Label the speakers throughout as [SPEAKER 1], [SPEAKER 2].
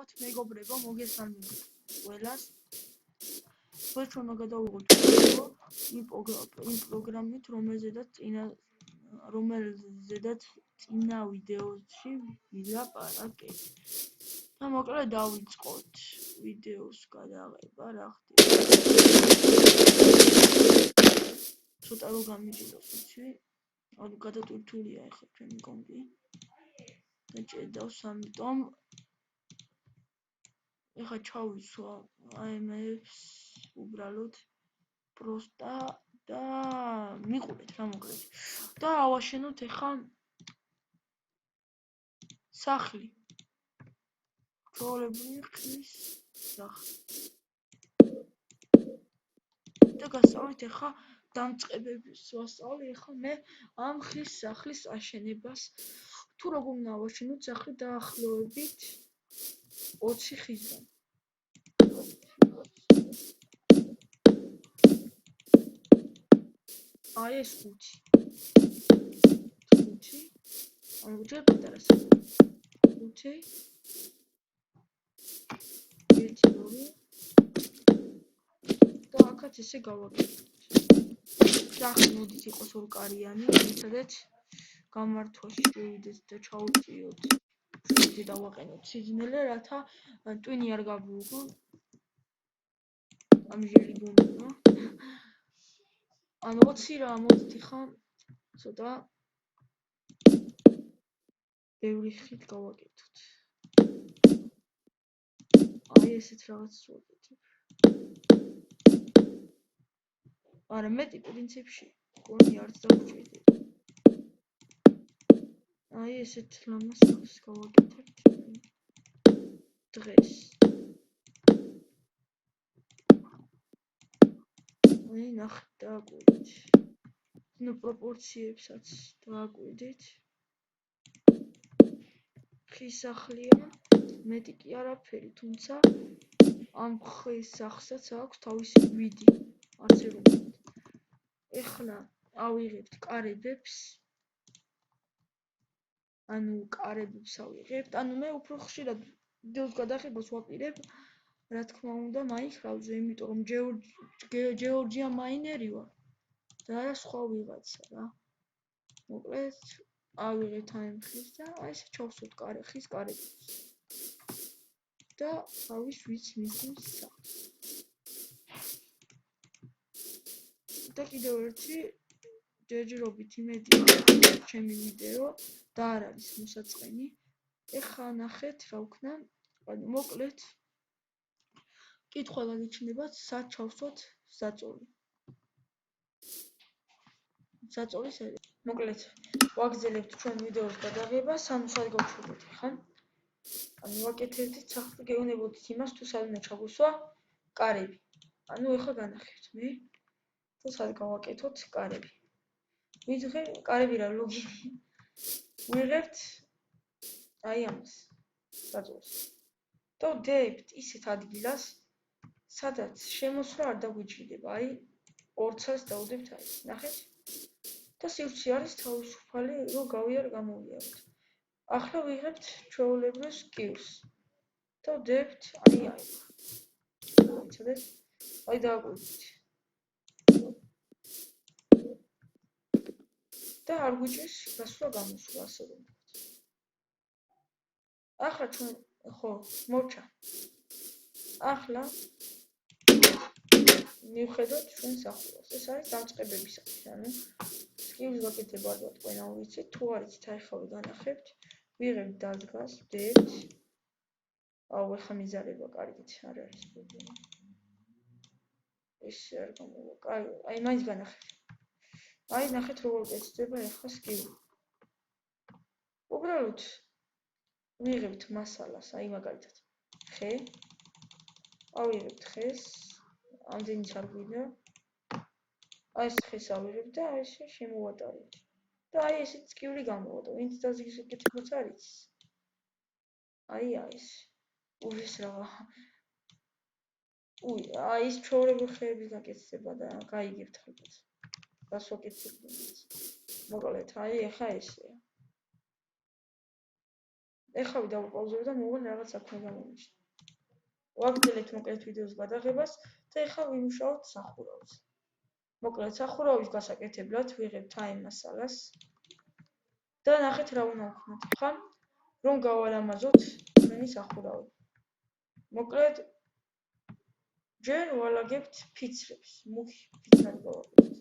[SPEAKER 1] მოგესალმებით მეგობრებო, მოგესალმებით ყველას. First უნდა გადავიღოთ ვიდეო იმ პროგრამით, რომელზედაც წინა ვიდეოში ვილაპარაკეთ. და მოკლედ დავიწყოთ ვიდეოს გადაღება, რა ხდება. ცოტა რომ გამიჭიროს, იცი? გადატვირთულია ახლა ჩემი კომპი. და ჭედავს, ამიტომ ეხა ჩავიცვა AMF-ს უბრალოდ პროსტა და მიყურეთ რა მოკლედ. და ავაშენოთ ეხა სახლი. ჩვეულებრივი ხის სახლი. და გასწავლით ეხა დამწყებებს ვასწავლი ეხა მე ამ ხის სახლის აშენებას. თუ როგორ უნდა ავაშენოთ სახლი დაახლოებით 20 ხისგან. აი ეს 5. ანუ ჯერ პატარა სახლი. 5 1 2 და აქაც ესე გავაკეთოთ. სახლი მოდით იყოს ორკარიანი, სადაც გამართვა შევიდეთ და ჩაუწიოთ. შევიდეთ დავაყენოთ სიძნელე, რათა ტვინი არ გაგვიღო. ამჟელი ბომბა. ანუ 20 რა მოდით ხა ცოტა ბევრი ხით გავაკეთოთ. აი ესეთ რაღაც ვაკეთებ. არა მეტი პრინციპში კონი არც დაგვჭირდება. აი ესეთ ლამას გავაკეთებთ დღეს. აი ნახეთ დააკვირდით. ნუ პროპორციებსაც დააკვირდით. ხის სახლია, მეტი კი არაფერი, თუმცა ამ ხის სახლსაც აქვს თავისი გვიდი. არც ეროვნული. ეხლა ავიღებთ კარებებს. ანუ მე უფრო ხშირად ვიდეოს გადაღებას ვაპირებ, რა თქმა უნდა, Minecraft-ზე, იმიტომ რომ ჯეორჯია მაინერი ვარ და არა სხვა ვიღაცა რა. მოკლედ ავიღეთ ამ ხის და აი ესე ჩავსვათ ხის კარებებს. და თავის ვიც მისდევს სახლს. და კიდევ ერთი ჯერჯერობით იმედია ჩემი ვიდეო და არ არის მოსაწყენი. ეხლა ნახეთ რა ვქნა. ანუ მოკლედ კითხვა გაგიჩნდებათ, სად ჩავსვათ საწოლი. საწოლის მოკლედ ვაგრძელებთ ჩვენ ვიდეოს გადაღებას, ანუ სად გავჩვენოთ ხა? ანუ ვაკეთებთ სახლი, გეუბნებოდით იმას, თუ სად უნდა ჩაგვისვა კარები. ანუ ეხლა განახებთ მე, თუ სად გავაკეთოთ კარები. ვიძღე კარები რა ლოგინი. ვიღებთ აი ამას. საწოლს. და ვდებთ ისეთ ადგილას, სადაც შემოსვლა არ დაგვიჭირდება. აი 200-ს დავდებთ აი. ნახეთ? და სივრცე არის თავისუფალი, რომ გამოვიაროთ. ახლა ვიღებთ ჩვეულებრივ სკილს. და ვდებთ აი. იცოდეთ? აი დააკვირდით. და არ გვიჭირს გასვლა-გამოსვლა, ასე რომ ვთქვათ. ახლა ჩვენ ხო, მოვჭა. ახლა მივხედოთ ჩვენ სახლს. ეს არის დამწყებების სახე, ანუ სკილს ვაკეთებ ალბათ ყველა ვიცით, თუ არ იცით, აი ხავე განახებთ, ვიღებთ დადგას, ვდებთ. აუ, ეხა მიზარება კარგით, არ არის პრობლემა. ეს არ გამოვა. აი მაინც განახებთ. აი ნახეთ როგორ კეთდება ეხლა სკილი. უბრალოდ ვიღებთ მასალას, აი მაგალითად ხე. ავიღებთ ხეს, ამდენიც არ გვინდა. აი ეს ხეს ავიღებთ და აი ესე შემოვატარებთ. და აი ესეთ სკილი გამოვა. ვინც დაგიკეთებაც არის. აი ეს. უეს რა. აი ეს ჩვეულებრივი ხეების გაკეთება და გაიგებთ ხალხს. გასვაკეთებთ. მოკლედ, აი ეხა ესეა. ეხავი დავაპაუზებ და მოვიღე რაღაც საქმე გამომიჩნდა. ვაგრძელებთ მოკლედ ვიდეოს გადაღებას და ეხლა ვიმუშაოთ სახურავზე. მოკლედ სახურავის გასაკეთებლად ვიღებთ აი მასალას და ნახეთ რა უნდა ვქნათ. ხა რომ გავალამაზოთ ჩვენი სახურავი. მოკლედ ჯერ ვალაგებთ ფიცრებს, მუქი ფიცრად გავაკეთოთ.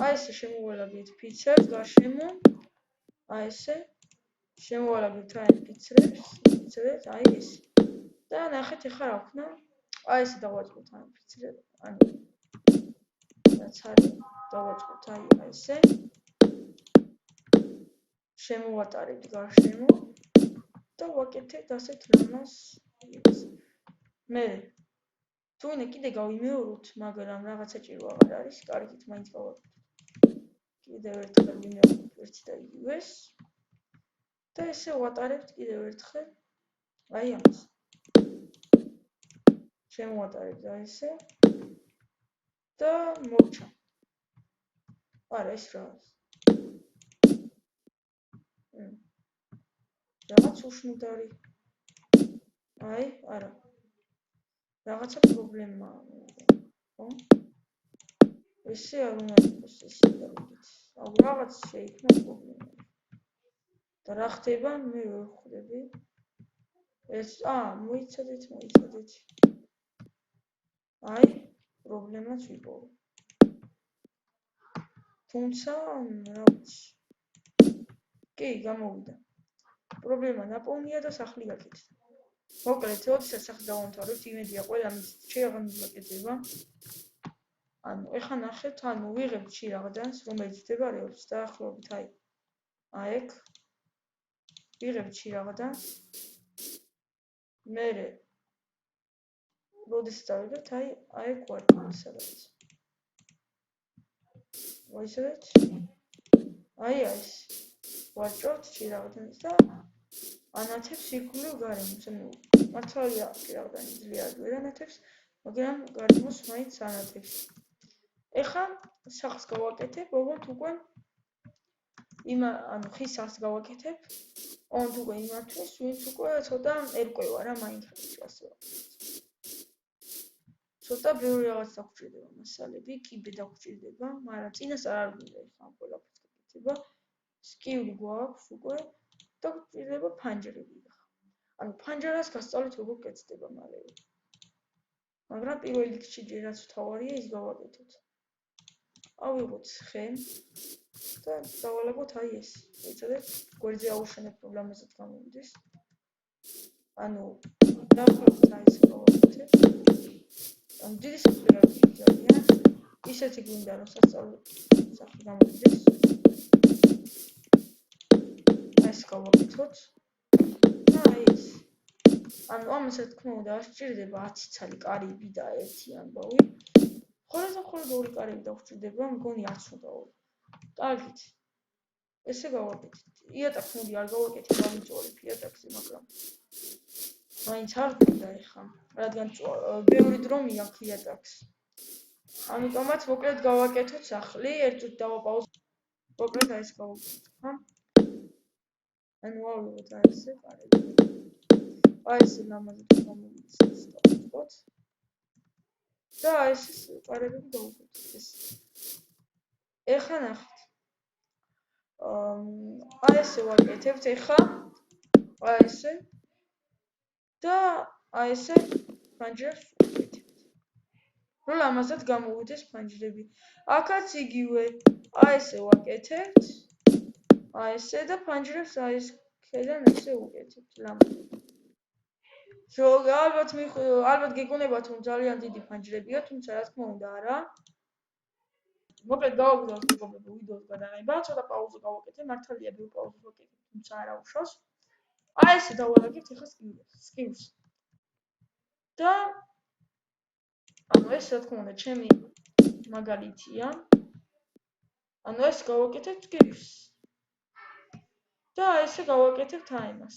[SPEAKER 1] აი ესე შემოვალაგეთ ფიცრებს გარშემო, აი ესე შემოვალაგებთ აი ფიცრებს, აი ეს. და ნახეთ ეხლა რა ვქნა. აი ესე დავაწყოთ აი ფიცრებს, ანუ რაც არის, დავაწყოთ აი ესე. შემოვატარებთ გარშემო და ვაკეთებთ ასეთ რამას. მე თუნე კიდე გავიმეოროთ, მაგრამ რაღაც საჭირო აღარ არის, კარგით მაინც გავაკეთოთ. კიდევ ერთხელ ვიმეოროთ ერთი და იგივეს. და ესე ვატარებთ კიდევ ერთხელ აი ამას. შემოვატარებთ აი ესე და მოვჩა. არა ეს რა არის? რაღაც უშნუდარი. აი, არა. რაღაცა პრობლემაა. ხო? ესე არ უნდა იყოს ესე დავიდეთ. აუ რაღაც შეიქმნა პრობლემა. და რა ხდება? მე ვერ ხვდები. ეს მოიცადეთ. აი, პრობლემაც ვიპოვე. თუმცა, რა ვიცი. კი, გამოვიდა. პრობლემა ნაპოვნია და სახლი გაკეთდა. მოკლედ, როდესაც სახს დავამთავრებთ, იმედია ყველა შეაღარ მოგაკეთება. ანუ, ეხლა ნახეთ, ანუ ვიღებთ შიაღდანს, რომელიც მდებარეობს დაახლოებით აი აქ. ვიღებთ შიაღდანს. მერე როდესაც დავიღებთ, აი აქ ვარ სადაც. მოიცადეთ? აი ეს. ვარჭავთ შიაღდანს და ანათებს ირგვლივ გარემოს. ანუ მართალია შიაღდანი ძლიერ ვერ ანათებს, მაგრამ გარემოს მაინც ანათებს. ეხლა სახლს გავაკეთებ, ოღონდ უკვე ანუ ხის სახლს გავაკეთებ, ოღონდ უკვე იმათთვის, ვინც უკვე ცოტა ერკვევა რა მაინკრაფტში ასე ვაკეთებ. ცოტა ბევრი რაღაც დაგჭირდება მასალები, კიბე დაგჭირდება, მაგრამ წინასწარ არ გვინდა ეხლა ამ ყველაფერს გაკეთება. სკიული გვაქვს უკვე და გვჭირდება ფანჯრები. ანუ ფანჯრას გასწავლით როგორ კეთდება მალევე. მაგრამ პირველ რიგში ჯერ რაც თავარია ის გავაკეთოთ. ავიღოთ ხე და დავალაგოთ აი ეს. მოიცადეთ? გვერდზე აუშენებ რომ ლამაზად გამოვიდეს. ანუ დავხლებთ აი ეს გავაკეთებ. ანუ დიდი საფრთხე არ გიძალიან. ისეთი გვინდა რომ სასწავლო სახლი გამოვიდეს. ეს გავაკეთოთ. და აი ეს. ანუ ამას რა თქმა უნდა არ სჭირდება 10 ცალი კარიბი და ერთი ამბავი. ხოლმე ორი კარიბი დაგჭირდება, მგონი არც უნდა ორი. კარგით. ესე გავაკეთეთ. იატაკს მოდი არ გავაკეთე, გამიწვევით იატაკზე, მაგრამ მაინც არ გვინდა ეხლა, რადგან ბევრი დრო მიაქვს იატაკს. ამიტომაც მოკლედ გავაკეთოთ სახლი, ერთად დავაპაუზოთ. მოკლედ აი ეს გავაკეთოთ, ხა? ანუ ავიღოთ აი ესე კარები. აი ეს ლამაზად გამოვიდეს დავუწყოთ. და აი ეს კარები დავუკვეთოთ ეს. ეხლა ნახეთ. აი ესე ვაკეთებთ ეხლა. აი ესე. და აი ესე ფანჯრებს ვაკეთებთ. რომ ლამაზად გამოვიდეს ფანჯრები. აქაც იგივე. აი ესე ვაკეთებთ. აი ესე და ფანჯრებს აი ეს ქედან ესე ვუკეთებთ ლამაზად. ალბათ გეკუნებათ რომ ძალიან დიდი ფანჯრებია, თუმცა რა თქმა უნდა არა. მოკლედ გავაგზავნოთ მეგობრებო ვიდეოს გადაღება, ცოტა პაუზა გავაკეთე, მართალია ბევრ პაუზას ვაკეთებ, თუმცა არა უშავს. აი ესე დავალაგებთ ეხლა სკიულს. და ანუ ეს რა თქმა უნდა ჩემი მაგალითია. ანუ ეს გავაკეთებთ სკიულს. და აი ესე გავაკეთებთ აი ამას.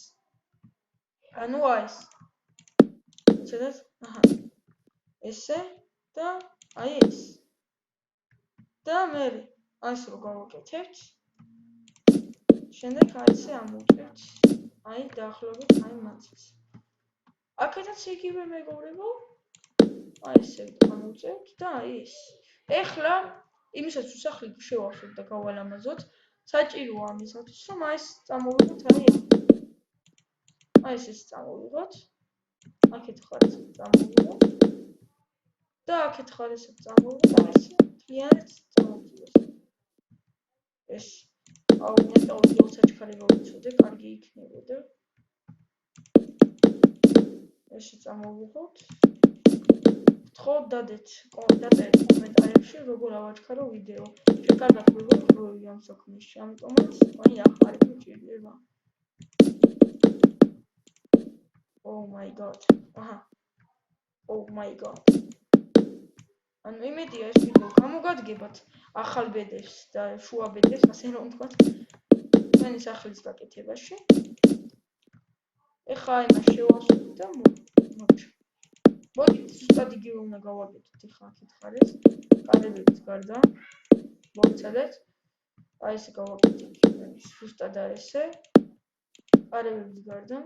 [SPEAKER 1] ანუ აი ეს. ცოტას? ესე და აი ეს. და მე აი ეს რო გავაკეთებთ. შემდეგ აი ესე ამოვჭერთ. აი დაახლოებით აი მათიც. აქედაც იგივე მეგობრებო. აი ესე გამოვწერთ და აი ეს. ეხლა იმისაც რომ სახლი შევავსოთ და გავალამაზოთ, საჭიროა ამისათვის, რომ აი ეს წამოვიღოთ აი აი ეს წამოვიღოთ. აქეთ ხარეს წამოვიღოთ. და აქეთ ხარეს წამოვიღოთ, აი ეს მთლიანად წამოვიღოთ. ეს აუგმენტალურ საჩქარებო ვიცოდე, კარგი იქნებოდა. ესე წამოვიღოთ. ხო დადეთ კომენტარებში როგორ ავაჩქარო ვიდეო. შეკარგათ როგორ გროვი ამ საქმეში. ამიტომაც მაინც ახალი მჭირდება. Oh my god. აჰა. Oh my god. ანუ იმედია ეს ვიდეო გამოგადგებათ ახალ ბედებს და შუა ბედებს, ასე რომ ვთქვათ, თქვენი სახლის გაკეთებაში. ეხლა იმას შევავსოთ და მოვჭ. მოდით ზუსტად იგივე უნდა გავაკეთოთ ეხლა აქეთ ხარეს. კარებების გარდა მოვიცადეთ. აი ესე გავაკეთოთ. ზუსტად აი ესე. კარებების გარდა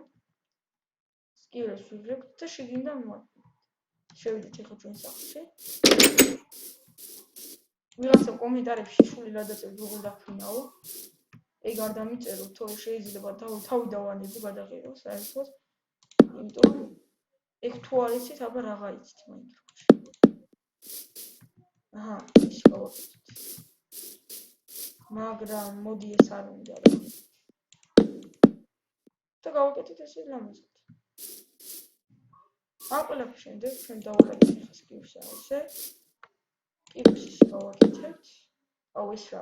[SPEAKER 1] სკილეს ვიღებთ და შეგინდა შევიდეთ ეხლა ჩვენ სახლში. ვიღაცა კომენტარებში შული გადაწევთ როგორ დაფრინაო. ეგ არ დამიწეროთ, თორე შეიძლება თავი დავანებო გადაღებას, საერთოდ. იმიტომ ეგ თუ არ იცით, აბა რაღა იცით მაინკრაფტში. აჰა, ის გავაკეთოთ. მაგრამ მოდი ეს არ უნდა რა. და გავაკეთოთ ესე ლამაზად. ამ ყველაფრის შემდეგ ჩვენ დავაკეთეთ ახლა სკივსა ესე. კიბის გავაკეთებთ. აუ ეს რა.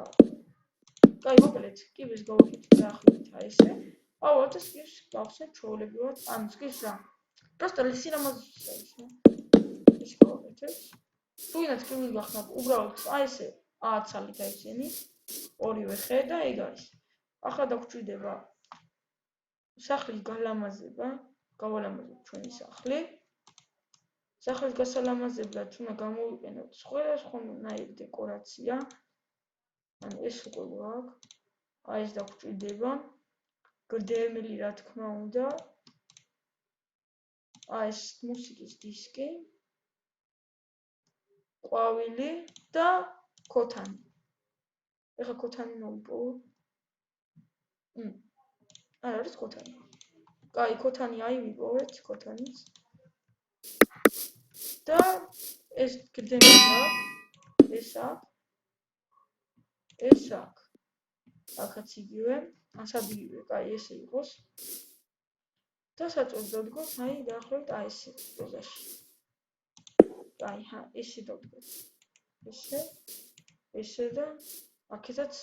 [SPEAKER 1] კაი, მოკლედ, კიბის გავაკეთეთ დაახლოებით აი ესე. აუ და სკივს გავხსენთ ჩვეულებრივად. ანუ სკივს რა. просто სინამაზის ესე. ეს გავაკეთეთ. თუ ინაც კიბის გახსნათ, უბრალოდ აი ესე 10 ცალი გაიცენი. ორივე ხე და ეგ არის. ახლა დაგჭირდება სახლის გალამაზება, გავალამაზოთ ჩვენი სახლი. სახლის გასალამაზებლად უნდა გამოვიყენოთ სხვადასხვანაირი დეკორაცია. ანუ ეს უკვე გვაქვს. აი ეს დაგჭირდება. გრდემლი რა თქმა უნდა. აი ეს მუსიკის დისკი. ყვავილი და ქოთანი. ეხლა ქოთანი მოვიპოვო. არ არის ქოთანი. კაი, ქოთანი აი ვიპოვეთ, ქოთანიც. და ეს გრდემლია. ეს აქ. აქაც იგივე, ასად იგივე, კაი, ესე იყოს. და საწოლს დავდგოთ, აი დაახლოებით აი ესე პოზაში. კაი, ესე დავდგოთ. ესე და აქედაც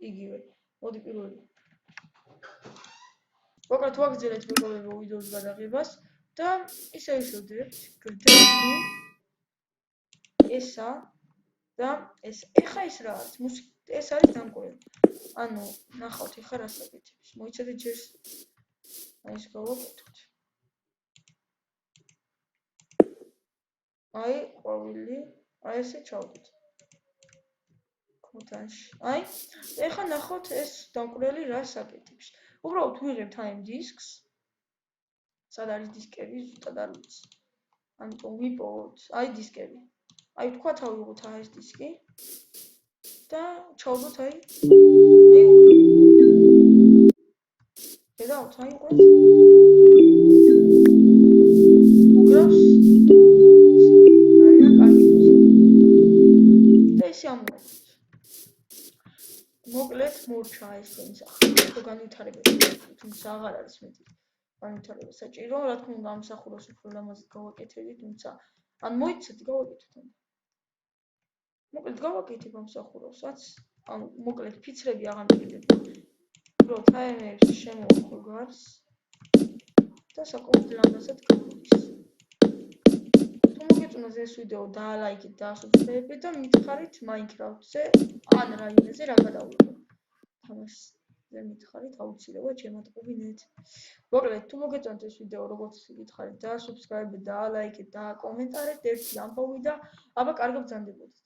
[SPEAKER 1] იგივე. მოდი პირველი. მოკლედ ვაგრძელებთ მეგობრებო ვიდეოს გადაღებას და ისე ვიშევდებთ გრდემლი. ესა და ეს ეხა ის რა არის? ეს არის დამკვირვებელი. ანუ ნახავთ ეხა რას აკეთებს. მოიცადეთ ჯერ აი ეს გავაკეთოთ. აი ყვავილი, აი ესე ჩავდეთ. ქოთანში. აი ეხა ნახავთ ეს დამკვირვებელი რას აკეთებს. უბრალოდ ვიღებთ აი ამ დისკს. სად არის დისკები? ზუსტად არ ვიცი. ამიტომ ვიპოვოთ აი დისკები. აი თქვა თავიღოთ აი ეს დისკი და ჩავდოთ აი ხედავთ აი უკვე უგრავს ძალიან კარგი და ესე ამოვაწყოთ. მოკლედ მორჩა ეს თქვენი სახლი. ხო განვითარებაში თუმცა აღარ არის მეტი განვითარება საჭირო. რა თქმა უნდა ამსახუროს უფრო ლამაზად გავაკეთებთ, თუმცა ან მოიცეთ გავაკეთოთ. მოკლედ გავაკეთებ ამსახუროსაც. ანუ მოკლედ ფიცრები აღარ მიგდებ. უბრალოდ აემებს შემოვხო გარს და საკმაოდ ლამაზად გამოდის. თუ მოგეწონათ ეს ვიდეო დაალაიქეთ და ასუბსკრაიბეთ და მითხარით Minecraft-ზე ან რაიმეზე რა გადავიღო. თამაშზე მითხარით აუცილებლად შემატყობინეთ. მოკლედ თუ მოგეწონათ ეს ვიდეო როგორც გითხარით და ასუბსკრაიბეთ და ალაიქეთ და აკომენტარეთ ერთი ამბავი და აბა კარგად ბრძანდებოდეთ.